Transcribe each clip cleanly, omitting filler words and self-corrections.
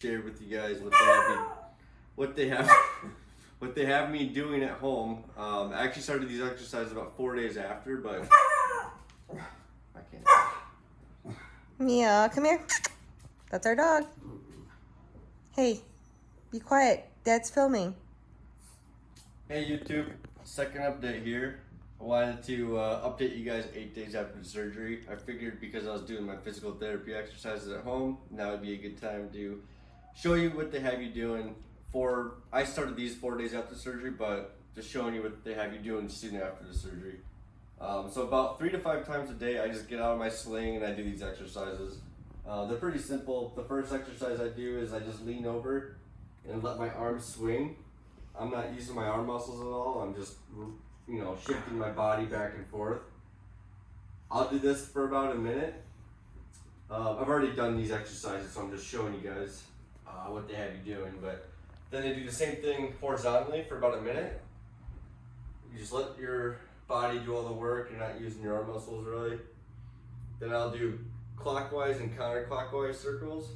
share with you guys what they have what they have me doing at home. I actually started these exercises about 4 days after, but I can't. Mia, come here. That's our dog. Hey, be quiet. Dad's filming. Hey YouTube, second update here. I wanted to update you guys 8 days after the surgery. I figured because I was doing my physical therapy exercises at home, now would be a good time to show you what they have you doing. I started these 4 days after surgery, but just showing you what they have you doing soon after the surgery. So about 3 to 5 times a day, I just get out of my sling and I do these exercises. They're pretty simple. The first exercise I do is I just lean over and let my arms swing. I'm not using my arm muscles at all. I'm just, shifting my body back and forth. I'll do this for about a minute. I've already done these exercises, so I'm just showing you guys what they have you doing. But then they do the same thing horizontally for about a minute. You just let your body do all the work. You're not using your arm muscles really. Then I'll do clockwise and counterclockwise circles.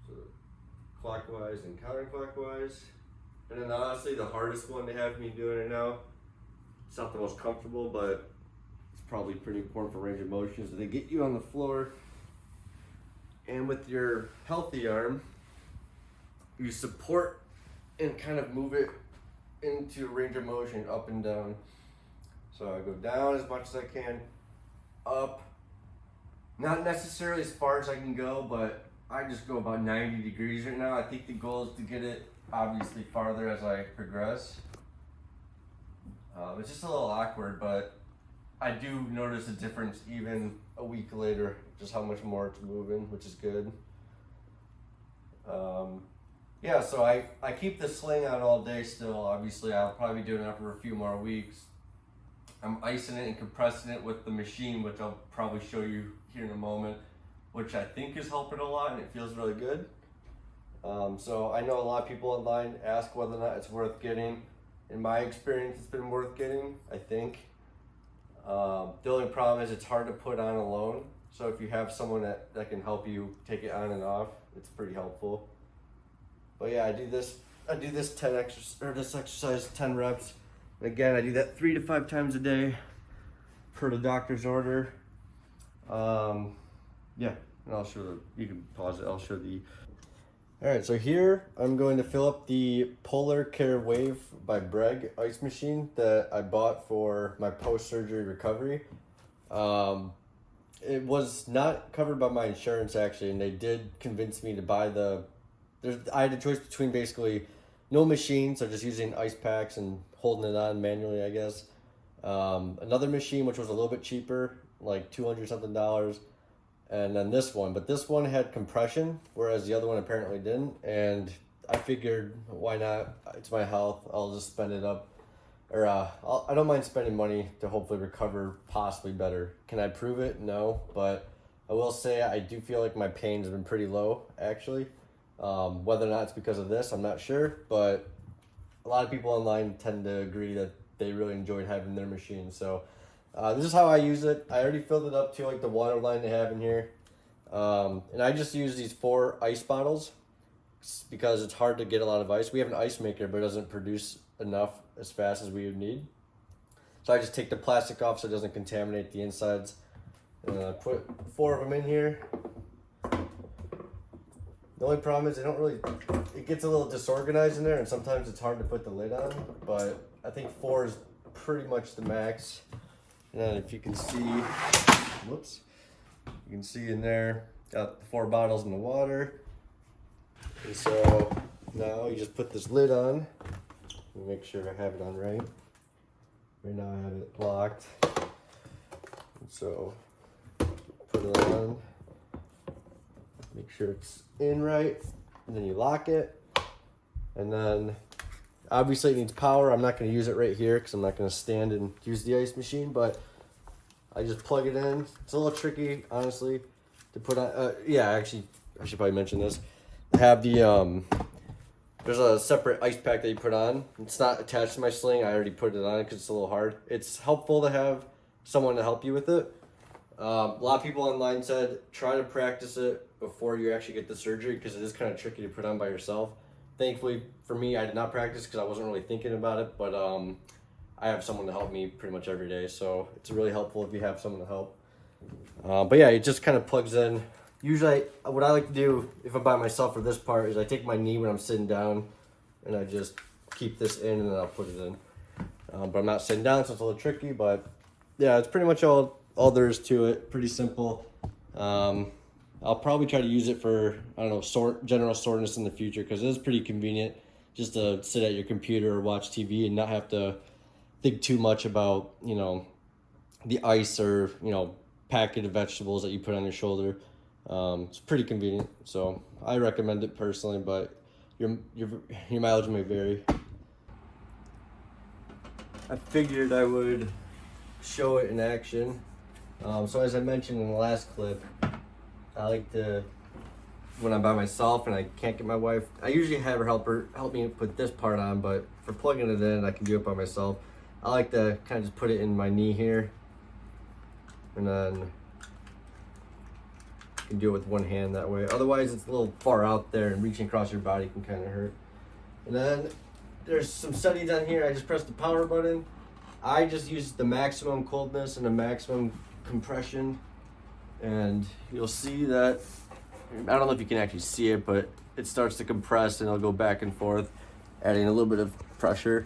So clockwise and counterclockwise. And then honestly, the hardest one they have me doing right now, it's not the most comfortable, but it's probably pretty important for range of motion. So they get you on the floor, and with your healthy arm, you support and kind of move it into range of motion, up and down. So I go down as much as I can, up, not necessarily as far as I can go, but I just go about 90 degrees right now. I think the goal is to get it obviously farther as I progress. It's just a little awkward, but I do notice a difference even a week later, just how much more it's moving, which is good. Yeah, so I keep the sling on all day still. Obviously, I'll probably be doing that for a few more weeks. I'm icing it and compressing it with the machine, which I'll probably show you here in a moment, which I think is helping a lot and it feels really good. So I know a lot of people online ask whether or not it's worth getting. In my experience, it's been worth getting, I think. The only problem is it's hard to put on alone. So if you have someone that can help you take it on and off, it's pretty helpful. But yeah, I do this this exercise 10 reps. And again, I do that 3 to 5 times a day per the doctor's order. Yeah, and I'll show you can pause it. I'll show the. All right, so here I'm going to fill up the Polar Care Wave by Breg ice machine that I bought for my post-surgery recovery. It was not covered by my insurance actually, and they did convince me to buy I had a choice between basically no machine, so just using ice packs and holding it on manually, I guess. Another machine, which was a little bit cheaper, like $200 something, and then this one. But this one had compression, whereas the other one apparently didn't. And I figured, why not? It's my health. I'll just spend it up. Or I don't mind spending money to hopefully recover possibly better. Can I prove it? No. But I will say I do feel like my pain's been pretty low, actually. Whether or not it's because of this, I'm not sure, but a lot of people online tend to agree that they really enjoyed having their machine. So this is how I use it. I already filled it up to like the water line they have in here. And I just use these 4 ice bottles because it's hard to get a lot of ice. We have an ice maker, but it doesn't produce enough as fast as we would need. So I just take the plastic off so it doesn't contaminate the insides. And I put 4 of them in here. The only problem is it gets a little disorganized in there, and sometimes it's hard to put the lid on, but I think 4 is pretty much the max. And then if you can see, you can see in there, got the 4 bottles in the water. And so now you just put this lid on. Let me make sure I have it on right. Right now I have it locked. And so put it on. Make sure it's in right, and then you lock it. And then obviously it needs power. I'm not going to use it right here because I'm not going to stand and use the ice machine, but I just plug it in. It's a little tricky, honestly, to put on. Yeah, actually, I should probably mention this. I have the, there's a separate ice pack that you put on. It's not attached to my sling. I already put it on because it's a little hard. It's helpful to have someone to help you with it. A lot of people online said try to practice it before you actually get the surgery because it is kind of tricky to put on by yourself. Thankfully for me, I did not practice because I wasn't really thinking about it, but I have someone to help me pretty much every day, so it's really helpful if you have someone to help. But yeah, it just kind of plugs in. Usually, what I like to do if I'm by myself for this part is I take my knee when I'm sitting down, and I just keep this in, and then I'll put it in. But I'm not sitting down, so it's a little tricky. But yeah, it's pretty much all there is to it. Pretty simple. I'll probably try to use it for, I don't know, general soreness in the future because it is pretty convenient just to sit at your computer or watch TV and not have to think too much about, the ice or, packet of vegetables that you put on your shoulder. It's pretty convenient, so I recommend it personally, but your mileage may vary. I figured I would show it in action. So as I mentioned in the last clip, I like to, when I'm by myself and I can't get my wife, I usually have her help me put this part on, but for plugging it in, I can do it by myself. I like to kind of just put it in my knee here, and then you can do it with one hand that way. Otherwise, it's a little far out there, and reaching across your body can kind of hurt. And then there's some settings on here. I just press the power button. I just use the maximum coldness and the maximum compression, and you'll see that, I don't know if you can actually see it, but it starts to compress and it'll go back and forth, adding a little bit of pressure.